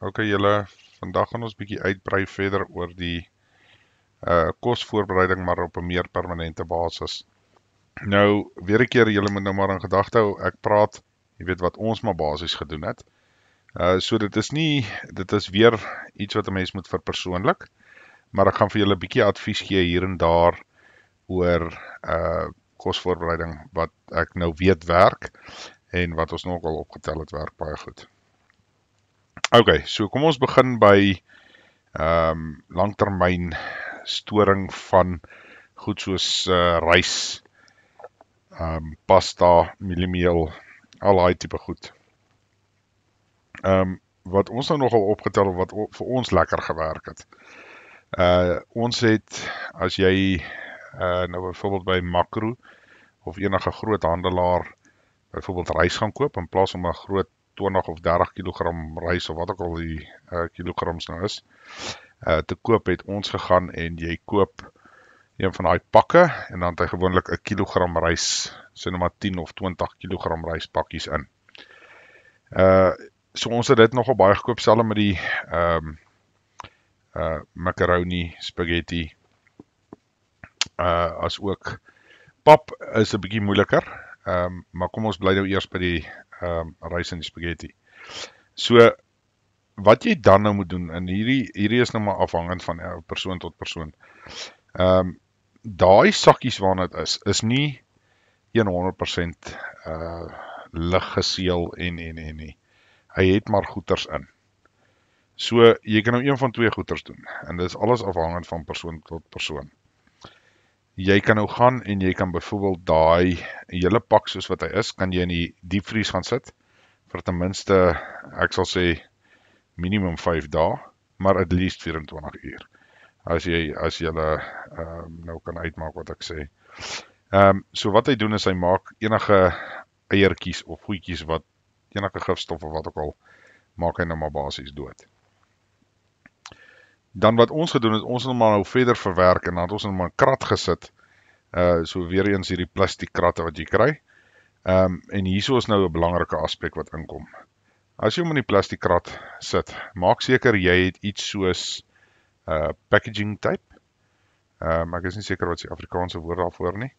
Ok julle, vandag gaan ons bietjie uitbrei verder oor die kosvoorbereiding, maar op 'n meer permanente basis. Nou, weer 'n keer, julle moet nou maar in gedagte hou, ek praat, jy weet wat ons maar basies gedoen het. So dit is weer iets wat 'n mens moet verpersoonlik, maar ek gaan vir julle 'n bietjie advies gee hier en daar oor kosvoorbereiding wat ek nou weet werk en wat ons nog al opgetel het werk baie goed. Ok, so kom ons begin by langtermyn storing van goed soos rys, pasta, mieliemeel, al daai tipe goed. Wat ons nou nogal opgetel wat vir ons lekker gewerk het. Ons het, as jy nou byvoorbeeld by Makro of enige groot handelaar byvoorbeeld rys gaan koop, in plaas om 'n groot 20 of 30 kilogram rys of wat ook al die kilograms nou is, te koop, het ons gegaan en jy koop een van daai pakke en dan het hy gewoonlik 'n kilogram rys, sê nou maar 10 of 20 kilogram ryspakkies in. So ons het dit nogal baie gekoop, selfs met die macaroni, spaghetti, as ook pap is 'n bietjie moeiliker, maar kom ons bly nou eers by die rys en die spaghetti. So wat jy dan nou moet doen, en hierdie is nou maar afhangend van persoon tot persoon. Daai sakkies waarna dit is nie 100% lig geseël en nie. Hy het maar goeters in. So jy kan nou een van twee goeters doen, en dit is alles afhangend van persoon tot persoon. Jy kan nou gaan en jy kan byvoorbeeld daai hele pak soos wat hy is, kan jy in die diepvries gaan sit, vir ten minste, ek sal sê, minimum 5 dae, maar at least 24 uur. As jy nou kan uitmaak wat ek sê. So wat hy doen is, hy maak enige eiertjies of goedjies wat, enige gifstof of wat ook al, maak hy nou maar basies dood. Dan wat ons gedoen het, ons het nou verder verwerk, en dan het ons nou maar 'n krat gesit, so weer eens hierdie plastiek kratte wat jy kry, en hierso is nou 'n belangrike aspek wat inkom. As jy hom in die plastiek krat sit, maak seker jy het iets soos packaging tape, ek is nie seker wat die Afrikaanse woord daarvoor nie,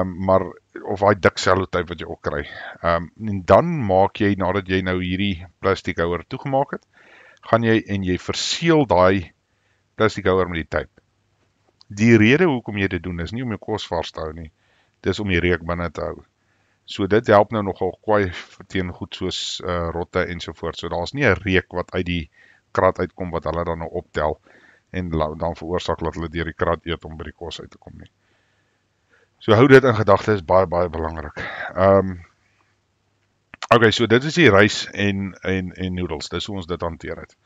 maar, of daai dik sellotape wat jy ook kry, en dan maak jy, nadat jy nou hierdie plastiek houer toegemaak het, gaan jy en jy verseël daai plastiek houer met die tape. Die rede hoekom jy dit doen is nie om jou kos vars te hou nie, dis om die reuk binne te hou. So dit help nou nogal kwai teen goed soos rotte ensovoort. So daar's nie 'n reuk wat uit die krat uitkom wat hulle dan nou optel en dan veroorsaak dat hulle deur die krat eet om by die kos uit te kom nie. So hou dit in gedagte, is baie belangrik. Ok, so dit is die rys en noedels, dis hoe ons dit hanteer het.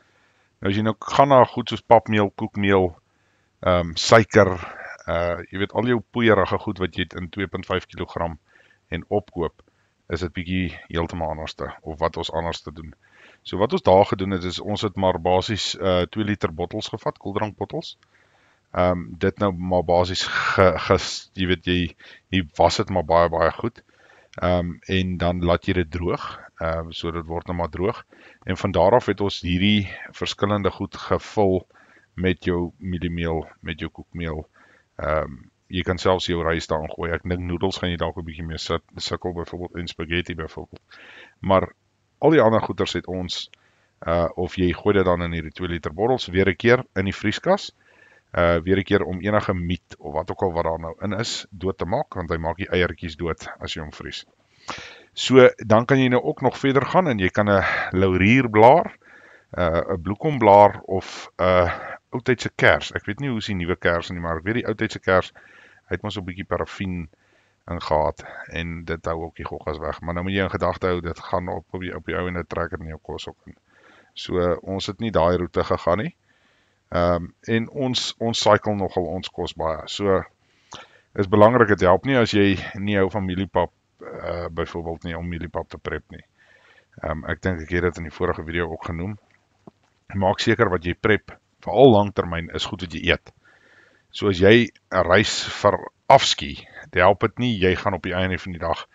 Nou as jy nou gaan na goed soos papmeel, koekmeel, suiker, jy weet al jou poeierige goed wat jy het in 2.5 kilogram en opkoop, is dit bietjie heeltemal anderste, of wat ons anders te doen. So wat ons daar gedoen het, is ons het maar basies 2 liter bottels gevat, koeldrankbottels. Dit nou maar basies, jy weet jy was dit maar baie goed, en dan laat jy dit droog, so dit word nou maar droog, en van daar af het ons hierdie verskillende goed gevul met jou mieliemeel, met jou koekmeel, jy kan selfs jou rys daarin gooi, ek dink noedels gaan jy dalk 'n bietjie mee sukkel, byvoorbeeld, en spaghetti byvoorbeeld, maar al die ander goeders het ons, of jy gooi dit dan in hierdie 2 liter bottels, weer 'n keer in die vrieskas, weer 'n keer om enige miet, of wat ook al wat daar nou in is, dood te maak, want hy maak die eiertjies dood as jy hom vries. So, dan kan jy nou ook nog verder gaan, en jy kan 'n laurierblaar, 'n bloekomblaar, of 'n oudtydse kers, ek weet nie hoe is die nuwe kers nie, maar ek weet die oudtydse kers, hy het maar so 'n bietjie parafin ingehaat, en dit hou ook die goggas weg, maar nou moet jy in gedagte hou, dit gaan op die ou en dit trek in jou kos ook in. So, ons het nie daai roete gegaan nie, en ons cycle nogal ons kos baie, so, is belangrik, het help nie as jy nie hou van mieliepap, byvoorbeeld nie om mieliepap te prep nie. Ek dink ek het dit in die vorige video ook genoem, maak seker wat jy prep, veral langtermyn, is goed wat jy eet. So as jy 'n rys verafskie, dit help dit nie, jy gaan op die einde van die dag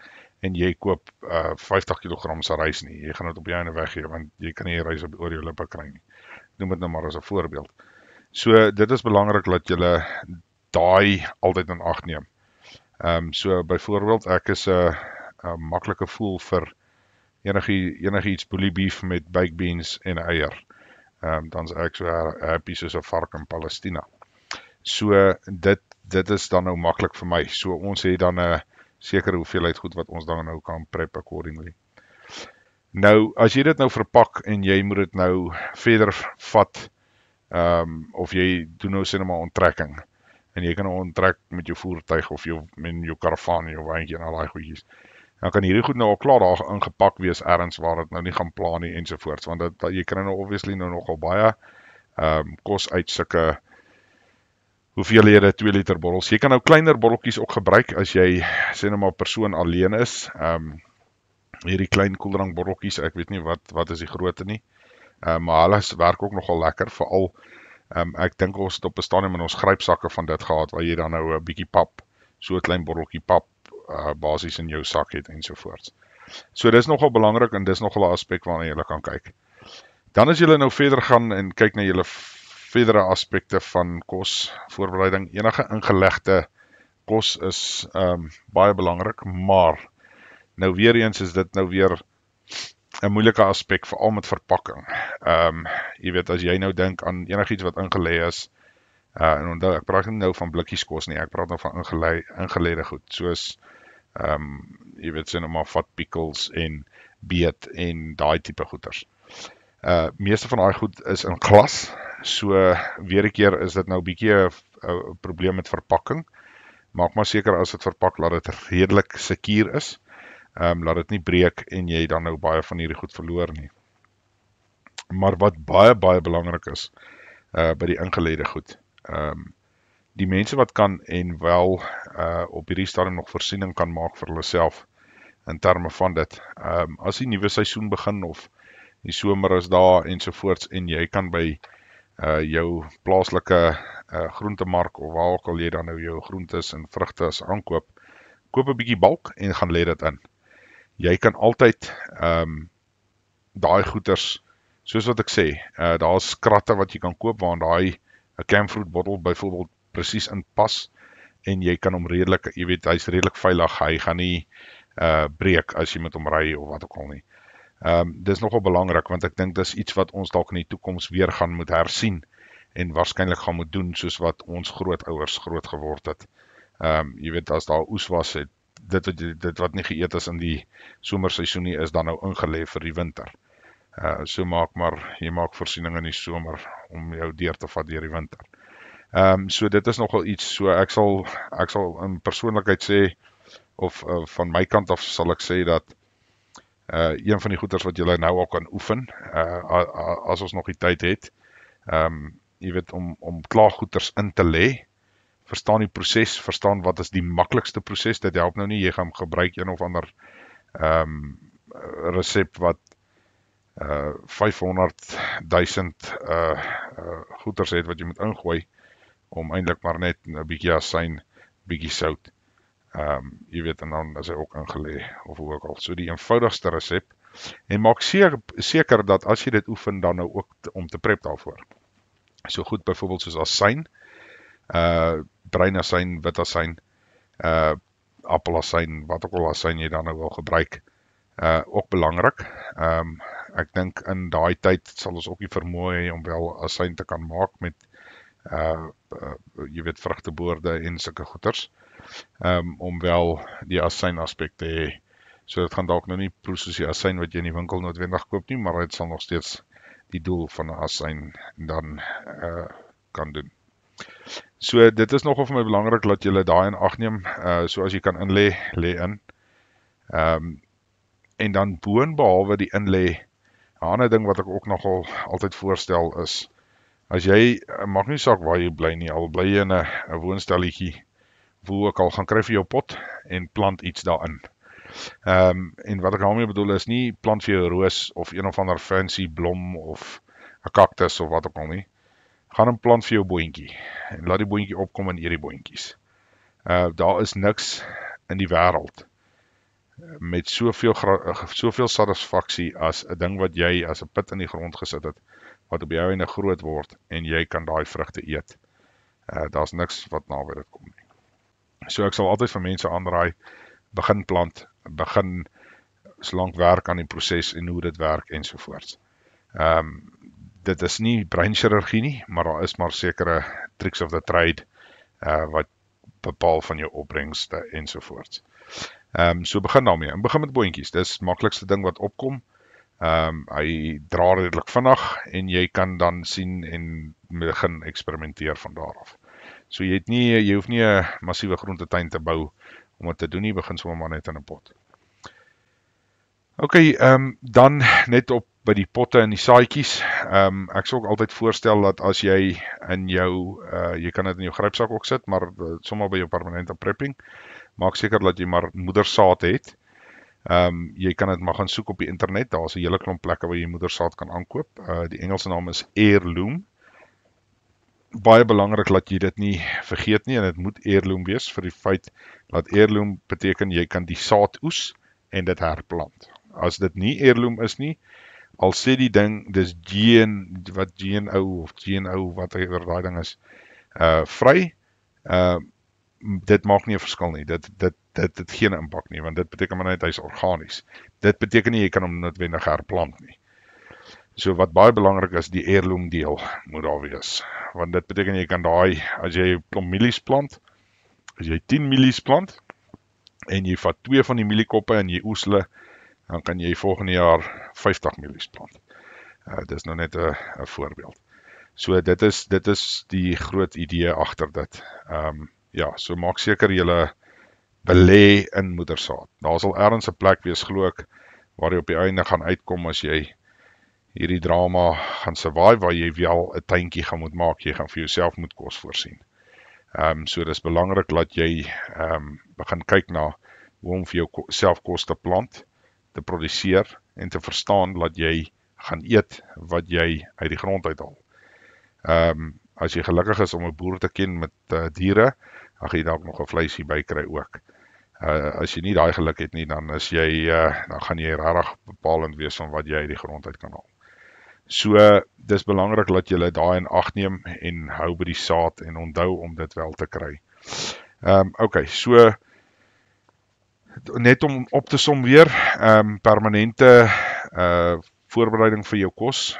en jy koop 50 kg se rys nie. Jy gaan dit op die einde weggee want jy kan nie rys oor jou lippe kry nie. Noem dit nou maar as 'n voorbeeld. So dit is belangrik dat jy daai altyd in ag neem. So byvoorbeeld ek is 'n maklike voel vir enigiets boelie beef met baked beans en eier. Dan's ek so happy soos 'n vark in Palestina. So dit is dan nou maklik vir my. So ons het dan 'n sekere hoeveelheid goed wat ons dan nou kan prep accordingly. Nou as jy dit nou verpak en jy moet dit nou verder vat, of jy doen nou sê net maar onttrekking en jy kan nou onttrek met jou voertuig of met jou karavaan, jou waantjie en al daai goedjies. Dan kan hierdie goed nou al klaar daar ingepak wees ergens waar dit nou nie gaan pla nie ensovoorts, want jy kry nou obviously nou nogal baie kos uit sulke hoeveelhede 2 liter bottels. Jy kan nou kleiner botteltjies ook gebruik as jy sê nou maar persoon alleen is. Hierdie klein koeldrank botteltjies, ek weet nie wat is die grootte nie. Maar hulle werk ook nogal lekker, veral ek dink ons het op 'n stadium in ons grypsakke van dit gehad waar jy dan nou 'n bietjie pap, so 'n klein botteltjie pap basies in jou sak het ensovoorts. So dis nogal belangrik en dis nogal 'n aspek waarna jy kan kyk. Dan as jy nou verder gaan en kyk na julle verdere aspekte van kos voorbereiding, enige ingelegde kos is baie belangrik, maar nou weer eens is dit nou weer 'n moeilike aspek, veral met verpakking. Jy weet, as jy nou dink aan enigiets wat ingelê is, en onthou, ek praat nie nou van blikkies kos nie, ek praat nou van ingelêde goed, soos jy weet, sê nou maar vat pickles en beet en daai tipe goeders. Meeste van daai goed is in glas, so weer 'n keer is dit nou 'n bietjie 'n probleem met verpakking. Maak maar seker as dit verpak, laat dit redelik sekuur is. Laat dit nie breek en jy dan nou baie van hierdie goed verloor nie. Maar wat baie belangrik is by die ingelêde goed. Die mense wat kan en wel op hierdie stadium nog voorsiening kan maak vir hulle self in terme van dit. As die nuwe seisoen begin of die somer is daar ensovoorts en jy kan by jou plaaslike groentemark of waar ook al jy dan nou jou groentes en vrugte aankoop, koop 'n bietjie bulk en gaan lê dit in. Jy kan altyd daai goeders, soos wat ek sê, daar's kratte wat jy kan koop waar daai 'n camfruit bottel byvoorbeeld presies in pas en jy kan hom redelik, jy weet, hy's redelik veilig, hy gaan nie breek as jy met hom ry of wat ook al nie. Dis nogal belangrik want ek dink dis iets wat ons dalk in die toekoms weer gaan moet hersien en waarskynlik gaan moet doen soos wat ons grootouers groot geword het. Jy weet, as daar oes was, dit wat nie geëet is in die somerseisoen nie, is dan nou ingelê vir die winter. So jy maak voorsiening in die somer om jou deur te vat deur die winter. So dit is nogal iets, so ek sal in persoonlikheid sê, of van my kant af sal ek sê dat een van die goeders wat julle nou al kan oefen, as ons nog die tyd het, jy weet, om klaar goeders in te lê, verstaan die proses, verstaan wat is die maklikste proses, dit help nou nie, jy gaan gebruik een of ander resep wat 500.000 goeders het wat jy moet ingooi, om eintlik maar net 'n bietjie asyn, bietjie sout, jy weet, en dan is hy ook ingelê, of hoe ook al, so die eenvoudigste resep, en maak seker dat as jy dit oefen, dan nou ook om te prep daarvoor. So goed, byvoorbeeld soos asyn, bruin asyn, wit asyn, appelasyn, wat ook al asyn jy dan nou wil gebruik, ook belangrik. Ek dink in daai tyd sal ons ook die vermoë hê om wel asyn te kan maak met jy weet, vrugteboorde en sulke goeders, om wel die asyn aspek te hê. So dit gaan dalk nou nie proe soos die asyn wat jy in die winkel noodwendig koop nie, maar dit sal nog steeds die doel van 'n asyn dan kan doen. So dit is nogal vir my belangrik dat jy daai in ag neem, so as jy kan inlê, lê in. En dan behalwe die inlê, 'n ander ding wat ek ook nogal altyd voorstel is, as jy, maak nie saak waar jy bly nie, al bly jy in 'n woonstelletjie, hoe ook al, gaan kry vir jou pot en plant iets daarin. En wat ek daarmee bedoel is nie plant vir jou roos of een of ander fancy blom of 'n kaktus of wat ook al nie. Gaan 'n plant vir jou boontjie en laat die boontjie opkom en eet die boontjies. Daar is niks in die wêreld met soveel satisfaksie as 'n ding wat jy as 'n pit in die grond gesit het, wat op jou einde groot word en jy kan daai vrugte eet. Daar's niks wat naby dit kom nie. So ek sal altyd vir mense aanraai, begin plant, begin solank werk aan die proses en hoe dit werk ensovoorts. Dit is nie breinchirurgie nie, maar daar is maar sekere tricks of the trade wat bepaal van jou opbrengste ensovoorts. So begin daarmee, en begin met boontjies, dis maklikste ding wat opkom. Hy dra redelik vinnig en jy kan dan sien en begin eksperimenteer van daar af. So jy hoef nie 'n massiewe groentetuin te bou om dit te doen nie, begin sommer maar net in 'n pot. OK, dan net op by die potte en die saadjies. Ek sal ook altyd voorstel dat as jy in jou, jy kan dit in jou grypsak ook sit, maar sommer by jou permanente prepping, maak seker dat jy maar moedersaad het. Jy kan dit maar gaan soek op die internet, daar's 'n hele klomp plekke waar jy moedersaad kan aankoop. Die Engelse naam is Heirloom. Baie belangrik dat jy dit nie vergeet nie, en dit moet Heirloom wees, vir die feit dat Heirloom beteken jy kan die saad oes en dit herplant. As dit nie Heirloom is nie, al sê die ding, dis GNO of GNO, wat daai ding is, vry, dit maak nie 'n verskil nie, dit het geen impak nie, want dit beteken maar net hy is organies. Dit beteken nie jy kan hom noodwendig herplant nie. So wat baie belangrik is, die heirloom deel moet daar wees, want dit beteken jy kan daai, as jy klomp mielies plant, as jy 10 mielies plant, en jy vat 2 van die mieliekoppe en jy oes hulle, dan kan jy volgende jaar 50 mielies plant. Dis nou net 'n voorbeeld. So dit is die groot idee agter dit. Ja, so maak seker jy belê in moedersaad. Daar sal ergens 'n plek wees, glo ek, waar jy op die einde gaan uitkom as jy hierdie drama gaan survive, waar jy wel 'n tuintjie gaan moet maak, jy gaan vir jouself moet kos voorsien. So dis belangrik dat jy begin kyk na hoe om vir jouself kos te plant, te produseer en te verstaan dat jy gaan eet wat jy uit die grond uithaal. As jy gelukkig is om 'n boer te ken met diere, dan gaan jy dalk nog 'n vleisie bykry ook. As jy nie daai geluk het nie, dan gaan jy regtig bepalend wees van wat jy uit die grond uit kan haal. So dis belangrik dat jy daai in ag neem en hou by die saad en onthou om dit wel te kry. OK, so net om op te som weer, permanente voorbereiding vir jou kos.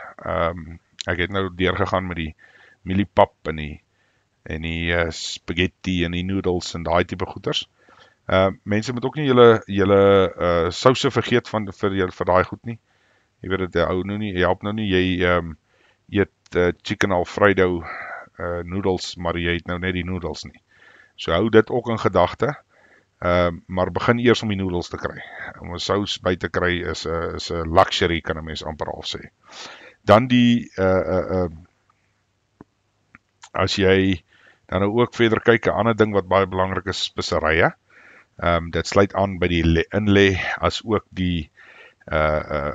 Ek het nou deurgegaan met die mieliepap en die spaghetti en die noodles en daai tipe goeders. Mense moet ook nie julle souse vergeet vir daai goed nie. Jy weet dit help nou nie, jy eet chicken alfredo noodles, maar jy eet nou net die noodles nie. So hou dit ook in gedagte, maar begin eers om die noodles te kry. Om 'n sous by te kry is 'n luxury, kan 'n mens amper al sê. Dan as jy dan nou ook verder kyk, 'n ander ding wat baie belangrik is, speserye. Dit sluit aan by die inlê, as ook die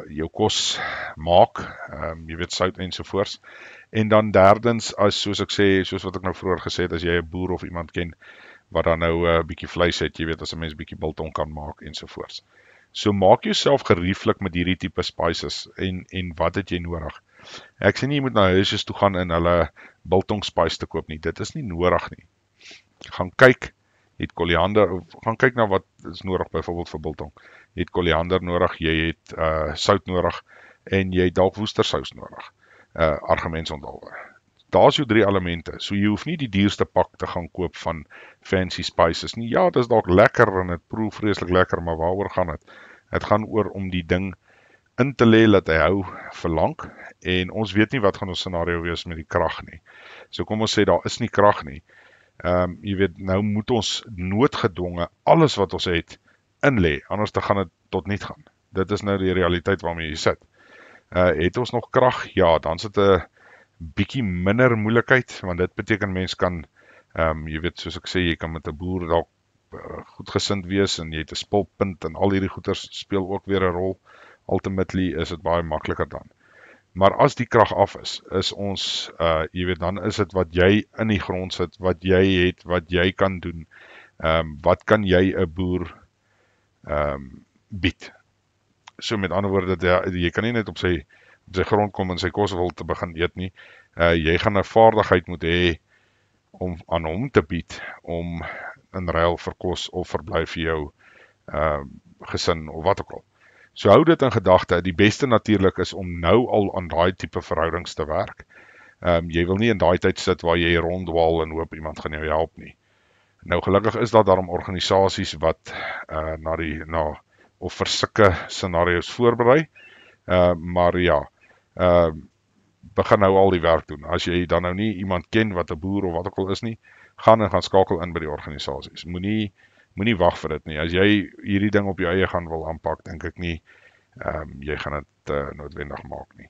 jou kos maak, jy weet, sout ensovoorts. En dan derdens, soos wat ek nou vroeër gesê het, as jy 'n boer of iemand ken wat dan nou 'n bietjie vleis het, jy weet, as 'n mens bietjie biltong kan maak ensovoorts. So maak jouself gerieflik met hierdie tipe spices en wat het jy nodig? Ek sê nie jy moet na huisies toe gaan en hulle biltong spice te koop nie. Dit is nie nodig nie. Gaan kyk, jy het koriander, gaan kyk na wat is nodig byvoorbeeld vir biltong. Jy het koriander nodig, jy het sout nodig en jy het dalk woestersous nodig. Argementsondalwe. Daar's jou 3 elemente. So jy hoef nie die duurste pak te gaan koop van fancy spices nie. Ja, dit is dalk lekker en dit proe vreeslik lekker, maar waaroor gaan dit? Dit gaan oor om die ding in te lê dat hy hou vir lank, en ons weet nie wat gaan ons scenario wees met die krag nie. So kom ons sê daar is nie krag nie. Jy weet, nou moet ons noodgedwonge alles wat ons het in lê, anders dan gaan dit tot niet gaan. Dit is nou die realiteit waarmee jy sit. Het ons nog krag? Ja, dan sit 'n bietjie minder moeilikheid, want dit beteken mens kan, jy weet, soos ek sê, jy kan met 'n boer dalk goedgesind wees en jy het 'n spulpunt en al hierdie goeders speel ook weer 'n rol. Ultimately is dit baie makliker dan. Maar as die krag af is ons, jy weet, dan is dit wat jy in die grond sit, wat jy het, wat jy kan doen. Wat kan jy 'n boer bied. So met ander woorde, jy kan nie net op sy grond kom en sy kos wil te begin eet nie. Jy gaan 'n vaardigheid moet hê om aan hom te bied, om in ruil vir kos of verblyf vir jou gesin of wat ook al. So hou dit in gedagte, die beste natuurlik is om nou al aan daai tipe verhoudings te werk. Jy wil nie in daai tyd sit waar jy ronddwaal en hoop iemand gaan jou help nie. Nou gelukkig is daar daarom organisasies wat of vir sulke scenario's voorberei, maar ja, begin nou al die werk doen. As jy dan nou nie iemand ken wat 'n boer of wat ook al is nie, gaan skakel in by die organisasies. Moenie wag vir dit nie. As jy hierdie ding op jou eie gaan wil aanpak, dink ek nie jy gaan dit noodwendig maak nie.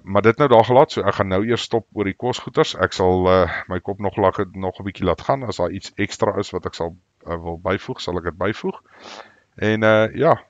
Maar dit nou daar gelaat, so ek gaan nou eers stop oor die kosgoeders. Ek sal my kop nog 'n bietjie laat gaan. As daar iets ekstra is wat ek sal wil byvoeg, sal ek dit byvoeg. En ja,